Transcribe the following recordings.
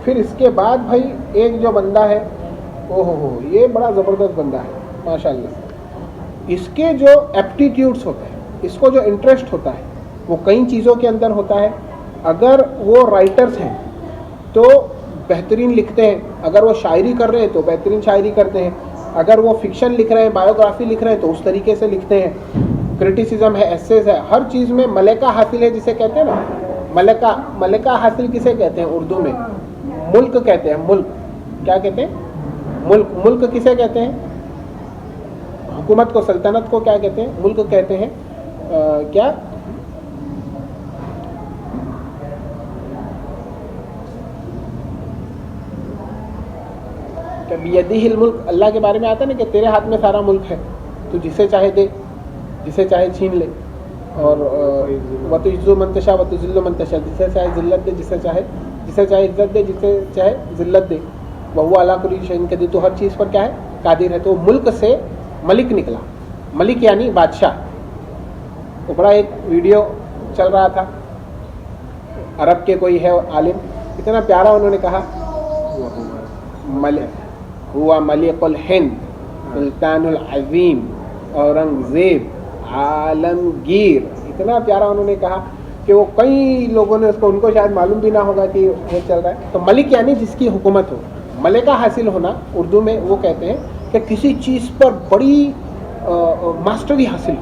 फिर इसके बाद भाई एक जो बंदा है, ओहो ये बड़ा ज़बरदस्त बंदा है माशाल्लाह। इसके जो एप्टीट्यूड्स होते हैं, इसको जो इंटरेस्ट होता है वो कई चीज़ों के अंदर होता है। अगर वो राइटर्स हैं तो बेहतरीन लिखते हैं, अगर वो शायरी कर रहे हैं तो बेहतरीन शायरी करते हैं, अगर वो फिक्शन लिख रहे हैं, बायोग्राफी लिख रहे हैं तो उस तरीके से लिखते हैं। क्रिटिसिज्म है, एसेस है, हर चीज़ में मलिका हासिल है जिसे कहते हैं ना। मलिका हासिल किसे कहते हैं उर्दू में? मुल्क कहते हैं। मुल्क क्या कहते हैं? मुल्क किसे कहते हैं? हुकूमत को, सल्तनत को क्या कहते हैं? मुल्क कहते हैं। क्या बियदिहिल मुल्क, अल्लाह के बारे में आता है ना कि तेरे हाथ में सारा मुल्क है, तो जिसे चाहे दे, जिसे चाहे छीन ले। और वतुइज़्ज़ु मन तशा वतुज़िल्लु मन तशा, जिसे चाहे ज़िल्लत दे, जिसे चाहे इज्जत दे, जिसे चाहे ज़िल्लत दे। वहुवा अला कुल्ली शैइन क़दीर, तो हर चीज़ पर क्या है? कादिर है। तो मुल्क से मलिक निकला। मलिक यानी बादशाह। तो बड़ा एक वीडियो चल रहा था, अरब के कोई है आलिम, इतना प्यारा उन्होंने कहा, हुआ मलिकुल हिंद सुल्तानुल अज़ीम औरंगज़ेब आलमगीर। इतना प्यारा उन्होंने कहा कि वो कई लोगों ने उसको, उनको शायद मालूम भी ना होगा कि ये चल रहा है। तो मलिक यानी जिसकी हुकूमत हो। मलिका हासिल होना उर्दू में वो कहते हैं कि किसी चीज़ पर बड़ी मास्टरी हासिल,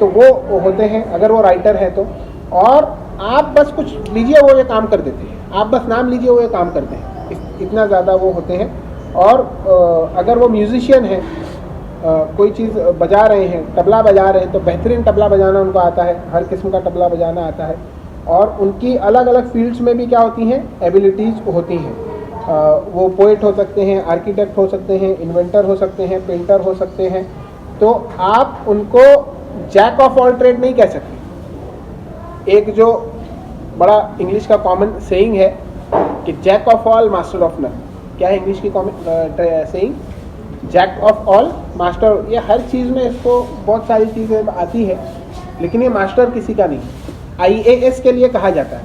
तो वो होते हैं अगर वो राइटर है तो। और आप बस कुछ लीजिए वो ये काम कर देते हैं, आप बस नाम लीजिए वो ये काम करते हैं, इतना ज़्यादा वो होते हैं। और अगर वो म्यूज़िशियन है, कोई चीज़ बजा रहे हैं, तबला बजा रहे हैं, तो बेहतरीन तबला बजाना उनको आता है, हर किस्म का तबला बजाना आता है। और उनकी अलग अलग फील्ड्स में भी क्या होती हैं? एबिलिटीज़ होती हैं। वो पोइट हो सकते हैं, आर्किटेक्ट हो सकते हैं, इन्वेंटर हो सकते हैं, पेंटर हो सकते हैं। तो आप उनको जैक ऑफ ऑल ट्रेड नहीं कह सकते। एक जो बड़ा इंग्लिश का कॉमन सेइंग है कि jack of all master of none. क्या है इंग्लिश की common saying? Jack of all master. ये हर चीज़ में इसको बहुत सारी चीज़ें आती है, लेकिन ये मास्टर किसी का नहीं। IAS के लिए कहा जाता है,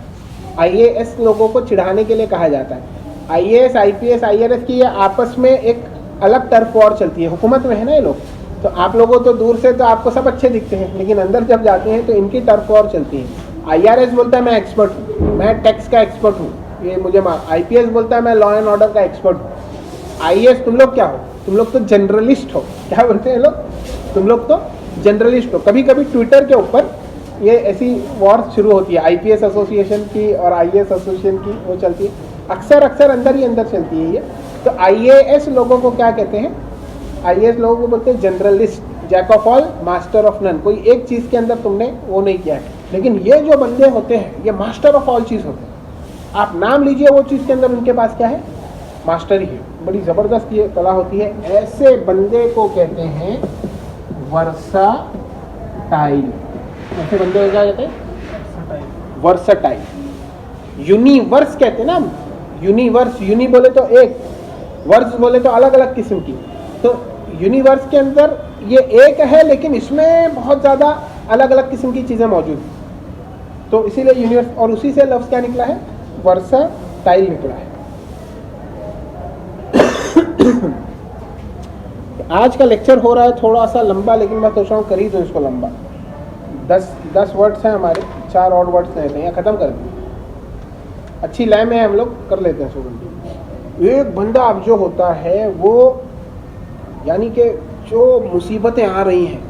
IAS लोगों को चिढ़ाने के लिए कहा जाता है। IAS IPS IRS की ये आपस में एक अलग टर्फ वॉर चलती है। हुकूमत में है ना ये लोग, तो आप लोगों तो दूर से तो आपको सब अच्छे दिखते हैं, लेकिन अंदर जब जाते हैं तो इनकी टर्फ वॉर चलती है। IRS बोलता है मैं एक्सपर्ट हूँ, मैं टैक्स का एक्सपर्ट हूँ, ये मुझे IPS बोलता है मैं लॉ एंड ऑर्डर का एक्सपर्ट हूँ। IAS तुम लोग क्या हो? तुम लोग तो जनरलिस्ट हो। क्या बोलते हैं लोग? तुम लोग तो जनरलिस्ट हो। कभी कभी ट्विटर के ऊपर ये ऐसी वॉर शुरू होती है, IPS एसोसिएशन की और IAS एसोसिएशन की वो चलती है, अक्सर अंदर ही अंदर चलती है ये। तो IAS लोगों को क्या कहते हैं? IAS लोगों को बोलते हैं generalist, jack of all master of none. कोई एक चीज़ के अंदर तुमने वो नहीं किया है। लेकिन ये जो बंदे होते हैं ये मास्टर ऑफ ऑल चीज़ होते हैं। आप नाम लीजिए वो चीज़ के अंदर उनके पास क्या है? मास्टरी है। बड़ी ज़बरदस्त ये कला होती है। ऐसे बंदे को कहते हैं वर्साटाइल। ऐसे बंदे को क्या कहते हैं? वर्साटाइल। यूनिवर्स कहते हैं ना हम। यूनिवर्स, यूनि बोले तो एक, वर्स बोले तो अलग अलग किस्म की। तो यूनिवर्स के अंदर ये एक है, लेकिन इसमें बहुत ज़्यादा अलग अलग किस्म की चीज़ें मौजूद हैं। तो इसीलिए यूनिवर्स, और उसी से लफ्ज़ क्या निकला है? वर्साटाइल निकला है। आज का लेक्चर हो रहा है थोड़ा सा लंबा, लेकिन मैं सोच रहा हूँ कर ही दूँ इसको लंबा। 10 वर्ड्स हैं हमारे, 4 और वर्ड्स रहते हैं, ख़त्म कर दें। अच्छी लय में हम लोग कर लेते हैं सुबह। एक बंदा अब जो होता है वो, यानी कि जो मुसीबतें आ रही हैं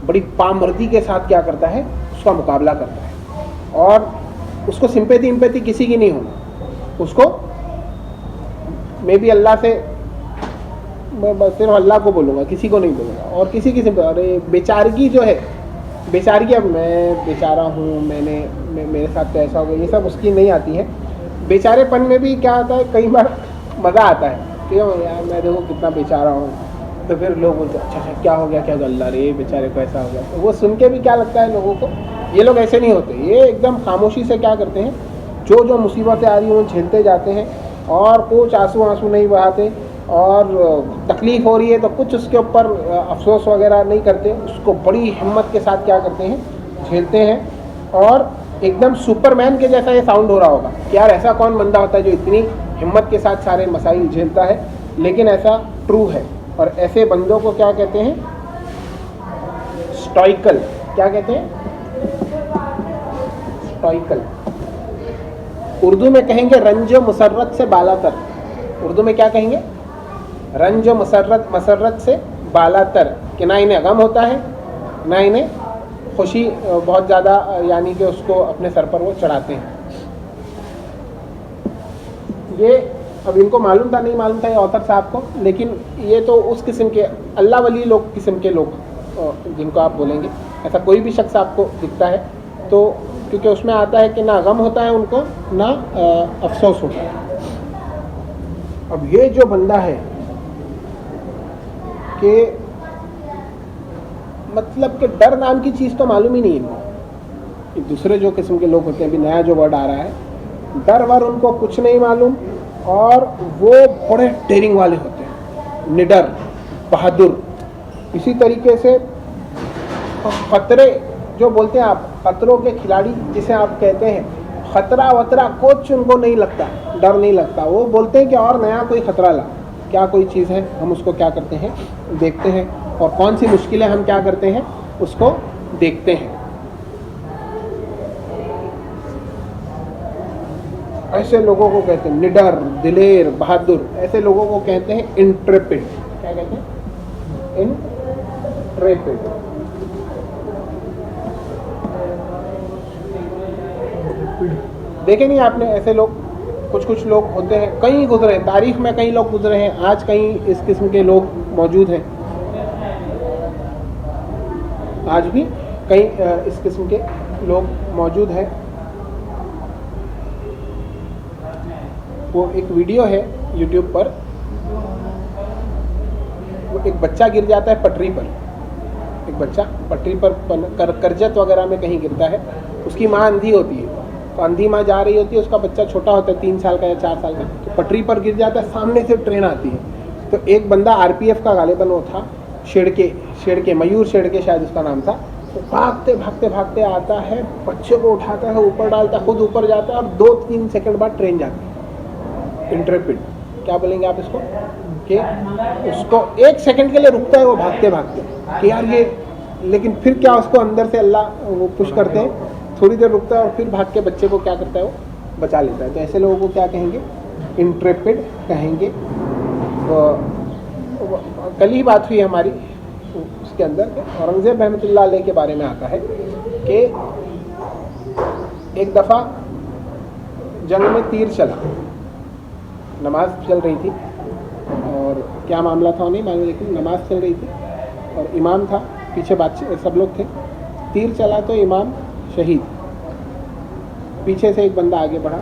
बड़ी पामर्दी के साथ क्या करता है? उसका मुकाबला करता है। और उसको सिंपैथी किसी की नहीं होना। उसको मैं भी अल्लाह से, मैं सिर्फ अल्लाह को बोलूँगा, किसी को नहीं बोलूँगा। और किसी की सिंपैथी, अरे बेचारगी जो है, बेचारगी, अब मैं बेचारा हूँ, मेरे साथ तो ऐसा हो गया, ये सब उसकी नहीं आती है। बेचारेपन में भी क्या आता है, कई बार मज़ा आता है, क्यों यार मैं देखो कितना बेचारा हूँ। तो फिर लोग बोलते हैं अच्छा क्या हो गया, क्या अल्लाह रे बेचारे को ऐसा हो गया। तो वो सुन के भी क्या लगता है लोगों को, ये लोग ऐसे नहीं होते। ये एकदम खामोशी से क्या करते हैं, जो मुसीबतें आ रही हैं वो झेलते जाते हैं, और कुछ आंसू नहीं बहाते। और तकलीफ़ हो रही है तो कुछ उसके ऊपर अफसोस वगैरह नहीं करते, उसको बड़ी हिम्मत के साथ क्या करते हैं, झेलते हैं। और एकदम सुपरमैन के जैसा ये साउंड हो रहा होगा कि यार ऐसा कौन बंदा होता है जो इतनी हिम्मत के साथ सारे मसाइल झेलता है, लेकिन ऐसा ट्रू है। और ऐसे बंदों को क्या कहते हैं? स्टॉइकल। क्या कहते हैं? स्टॉइकल। उर्दू में कहेंगे रंज मुसर्रत से बालातर। उर्दू में क्या कहेंगे? रंज मसरत से बालातर, कि ना इन्हें गम होता है ना इन्हें खुशी बहुत ज़्यादा, यानी कि उसको अपने सर पर वो चढ़ाते हैं। ये अब इनको मालूम था नहीं मालूम था ये ऑथर साहब को, लेकिन ये तो उस किस्म के अल्लाह वली लोग किस्म के लोग जिनको आप बोलेंगे, ऐसा कोई भी शख्स आपको दिखता है तो, क्योंकि उसमें आता है कि ना गम होता है उनको ना अफसोस होता है। अब ये जो बंदा है कि मतलब कि डर नाम की चीज़ तो मालूम ही नहीं है इनको। दूसरे जो किस्म के लोग होते हैं, अभी नया जो वर्ड आ रहा है, डर वर उनको कुछ नहीं मालूम, और वो बड़े डेयरिंग वाले होते हैं, निडर, बहादुर। इसी तरीके से खतरे जो बोलते हैं आप, खतरों के खिलाड़ी जिसे आप कहते हैं, खतरा वतरा कुछ उनको नहीं लगता, डर नहीं लगता। वो बोलते हैं कि और नया कोई खतरा ला, क्या कोई चीज़ है, हम उसको क्या करते हैं, देखते हैं, और कौन सी मुश्किलें हम क्या करते हैं, उसको देखते हैं। ऐसे लोगों को कहते हैं निडर, दिलेर, बहादुर। ऐसे लोगों को कहते हैं इंट्रेपिड। क्या कहते हैं? इंट्रेपिड। देखे नहीं आपने ऐसे लोग? कुछ लोग होते हैं, कई गुजरे हैं तारीख में, कई लोग गुजरे हैं, आज कई इस किस्म के लोग मौजूद हैं, आज भी कई इस किस्म के लोग मौजूद हैं। वो एक वीडियो है YouTube पर, वो एक बच्चा गिर जाता है पटरी पर, एक बच्चा पटरी पर करजत वगैरह में कहीं गिरता है, उसकी माँ अंधी होती है, तो अंधी माँ जा रही होती है, उसका बच्चा छोटा होता है 3 साल का या 4 साल का, तो पटरी पर गिर जाता है, सामने से ट्रेन आती है, तो एक बंदा RPF का गालिबन वो था, शेड़के मयूर शेड़के शायद उसका नाम था, तो भागते भागते भागते आता है, बच्चे को उठाता है, ऊपर डालता है, खुद ऊपर जाता है, और 2-3 सेकंड बाद ट्रेन जाती है। इंट्रेपिड क्या बोलेंगे आप इसको? कि उसको 1 सेकंड के लिए रुकता है वो भागते भागते कि यार ये, लेकिन फिर क्या उसको अंदर से अल्लाह वो पुश करते हैं, थोड़ी देर रुकता है और फिर भाग के बच्चे को क्या करता है, वो बचा लेता है। तो ऐसे लोगों को क्या कहेंगे? इंट्रेपिड कहेंगे। तो कल ही बात हुई हमारी उसके अंदर, औरंगज़ेब रहमतुल्लाह अलैह के बारे में आता है कि एक दफ़ा जंग में तीर चला, नमाज चल रही थी, और क्या मामला था नहीं मालूम, लेकिन नमाज चल रही थी और इमाम था, पीछे बातचीत सब लोग थे, तीर चला तो इमाम शहीद, पीछे से एक बंदा आगे बढ़ा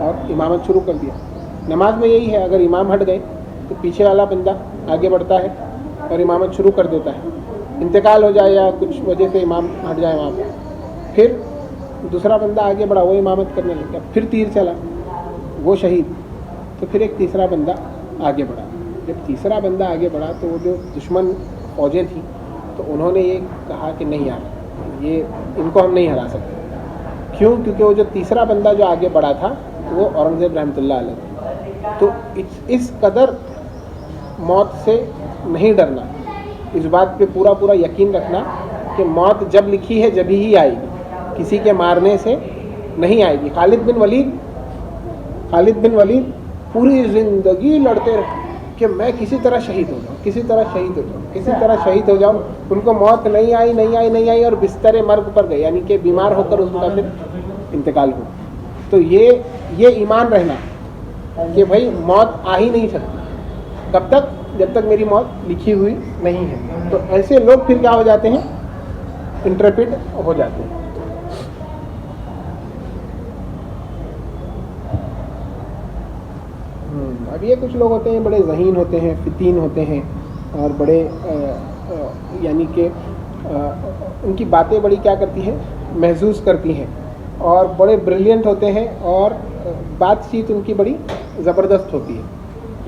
और इमामत शुरू कर दिया। नमाज में यही है, अगर इमाम हट गए तो पीछे वाला बंदा आगे बढ़ता है और इमामत शुरू कर देता है, इंतकाल हो जाए या कुछ वजह से इमाम हट जाए वहाँ पर, फिर दूसरा बंदा आगे बढ़ा, वो इमामत करने लग गया, फिर तीर चला, वो शहीद, तो फिर एक तीसरा बंदा आगे बढ़ा। जब तीसरा बंदा आगे बढ़ा तो वो जो दुश्मन फौजें थी, तो उन्होंने ये कहा कि नहीं यार, ये इनको हम नहीं हरा सकते। क्यों? क्योंकि वो जो तीसरा बंदा जो आगे बढ़ा था वो औरंगज़ेब रहमतुल्लाह अलैह था। तो इस कदर मौत से नहीं डरना, इस बात पे पूरा यकीन रखना कि मौत जब लिखी है जब ही आएगी, किसी के मारने से नहीं आएगी। खालिद बिन वलीद पूरी ज़िंदगी लड़ते रहे कि मैं किसी तरह शहीद हो जाऊँ, उनको मौत नहीं आई और बिस्तर मर्ग पर गए, यानी कि बीमार होकर उनका फिर इंतकाल हो। तो ये ईमान रहना कि भाई मौत आ ही नहीं सकती, कब तक? जब तक मेरी मौत लिखी हुई नहीं है। तो ऐसे लोग फिर क्या हो जाते हैं? इंट्रेपिड हो जाते हैं। अब ये कुछ लोग होते हैं बड़े ज़हीन होते हैं, फितीन होते हैं, और बड़े यानी कि उनकी बातें बड़ी क्या करती हैं, महसूस करती हैं, और बड़े ब्रिलियंट होते हैं, और बातचीत उनकी बड़ी ज़बरदस्त होती है।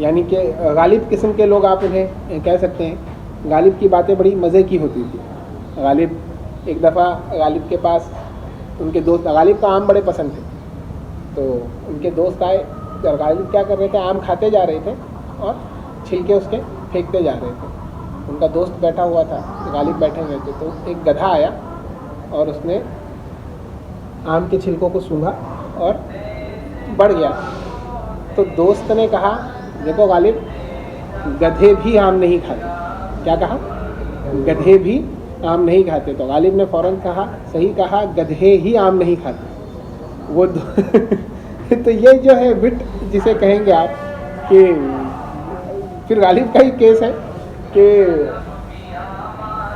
यानी कि गालिब किस्म के लोग आप उन्हें कह सकते हैं। गालिब की बातें बड़ी मज़े की होती थी। गालिब एक दफ़ा गालिब के पास उनके दोस्त गालिब को आम बड़े पसंद थे, तो उनके दोस्त आए और गालिब क्या कर रहे थे, आम खाते जा रहे थे और छिलके उसके फेंकते जा रहे थे। उनका दोस्त बैठा हुआ था, गालिब बैठे हुए थे, तो एक गधा आया और उसने आम के छिलकों को सूंघा और बढ़ गया। तो दोस्त ने कहा, देखो गालिब, गधे भी आम नहीं खाते। क्या कहा? गधे भी आम नहीं खाते। तो गालिब ने फौरन कहा, सही कहा, गधे ही आम नहीं खाते। वो तो ये जो है बिट जिसे कहेंगे आप कि फिर गालिब का ही केस है कि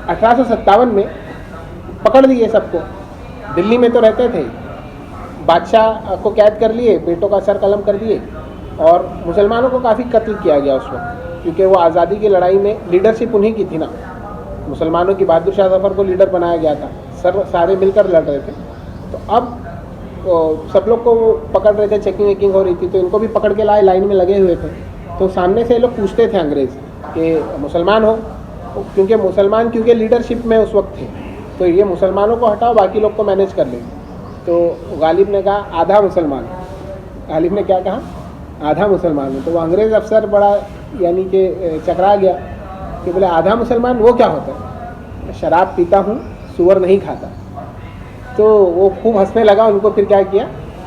1857 में पकड़ लिए सबको। दिल्ली में तो रहते थे, बादशाह को कैद कर लिए, बेटों का सर कलम कर दिए और मुसलमानों को काफ़ी कत्ल किया गया उस वक्त, क्योंकि वो आज़ादी की लड़ाई में लीडरशिप उन्हीं की थी ना। मुसलमानों की बहादुर शाह जफर को लीडर बनाया गया था, सारे मिलकर लड़ रहे थे। तो अब सब लोग को पकड़ रहे थे, चेकिंग वेकिंग हो रही थी, तो इनको भी पकड़ के लाए, लाइन में लगे हुए थे। तो सामने से लोग पूछते थे अंग्रेज़ कि मुसलमान हो, क्योंकि मुसलमान लीडरशिप में उस वक्त थे, तो ये मुसलमानों को हटाओ, बाकी लोग को मैनेज कर लेंगे। तो गालिब ने कहा आधा मुसलमान। गालिब ने क्या कहा? आधा मुसलमान हूँ। तो वो अंग्रेज़ अफसर बड़ा यानी कि चकरा गया कि बोले आधा मुसलमान वो क्या होता है? शराब पीता हूँ, सुअर नहीं खाता। तो वो खूब हंसने लगा, उनको फिर क्या किया,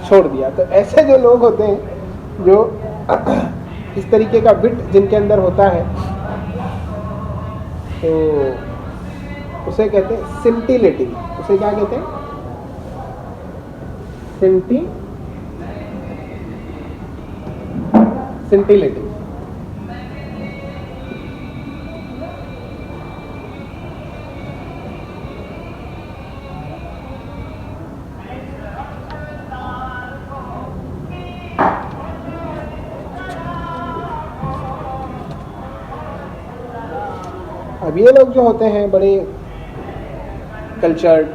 छोड़ दिया। तो ऐसे जो लोग होते हैं जो इस तरीके का विट जिनके अंदर होता है, तो उसे कहते हैं सिंटिलेटिंग। उसे क्या कहते हैं? सिंटिलेटिंग। अब ये लोग जो होते हैं बड़े कल्चर्ड,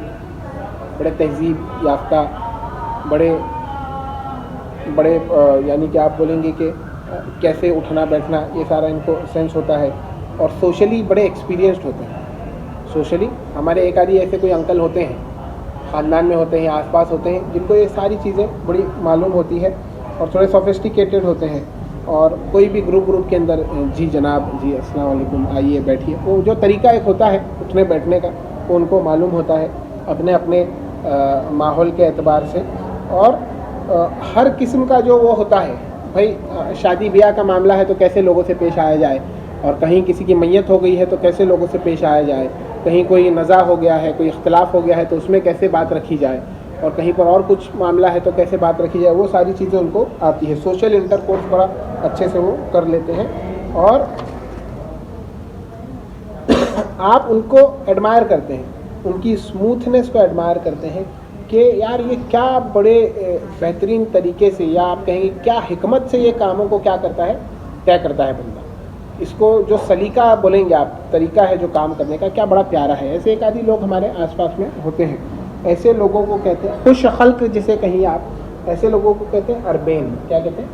बड़े तहजीब याफ्ता, बड़े यानी कि आप बोलेंगे कि कैसे उठना बैठना, ये सारा इनको सेंस होता है, और सोशली बड़े एक्सपीरियंस्ड होते हैं। सोशली हमारे एक आदि ऐसे कोई अंकल होते हैं, ख़ानदान में होते हैं, आसपास होते हैं, जिनको ये सारी चीज़ें बड़ी मालूम होती है और थोड़े सोफिस्टिकेटेड होते हैं। और कोई भी ग्रुप के अंदर, जी जनाब, जी अस्सलाम वालेकुम, आइए बैठिए, वो जो तरीका एक होता है उठने बैठने का, वो उनको मालूम होता है अपने अपने माहौल के एतबार से। और हर किस्म का जो वो होता है, भाई शादी ब्याह का मामला है तो कैसे लोगों से पेश आया जाए, और कहीं किसी की मैयत हो गई है तो कैसे लोगों से पेश आया जाए, कहीं कोई नज़ा हो गया है, कोई इख्तलाफ हो गया है तो उसमें कैसे बात रखी जाए, और कहीं पर और कुछ मामला है तो कैसे बात रखी जाए, वो सारी चीज़ें उनको आती है। सोशल इंटरकोर्स बड़ा अच्छे से वो कर लेते हैं और आप उनको एडमायर करते हैं, उनकी स्मूथनेस को एडमायर करते हैं कि यार ये क्या बड़े बेहतरीन तरीके से, या आप कहेंगे क्या हिकमत से ये कामों को क्या करता है, तय करता है बंदा। इसको जो सलीका बोलेंगे आप, तरीका है जो काम करने का, क्या बड़ा प्यारा है। ऐसे एक आदि लोग हमारे आसपास में होते हैं। ऐसे लोगों को कहते हैं खुश खल्क जिसे कहिए आप, ऐसे लोगों को कहते हैं अरबैन। क्या कहते हैं?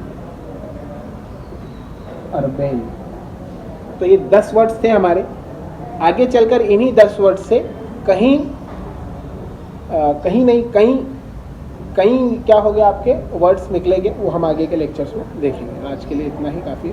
अरबैन। तो ये 10 वर्ड्स थे हमारे। आगे चलकर इन्हीं 10 वर्ड्स से कहीं नहीं कहीं क्या हो गया, आपके वर्ड्स निकलेंगे, वो हम आगे के लेक्चर्स में देखेंगे। आज के लिए इतना ही काफ़ी।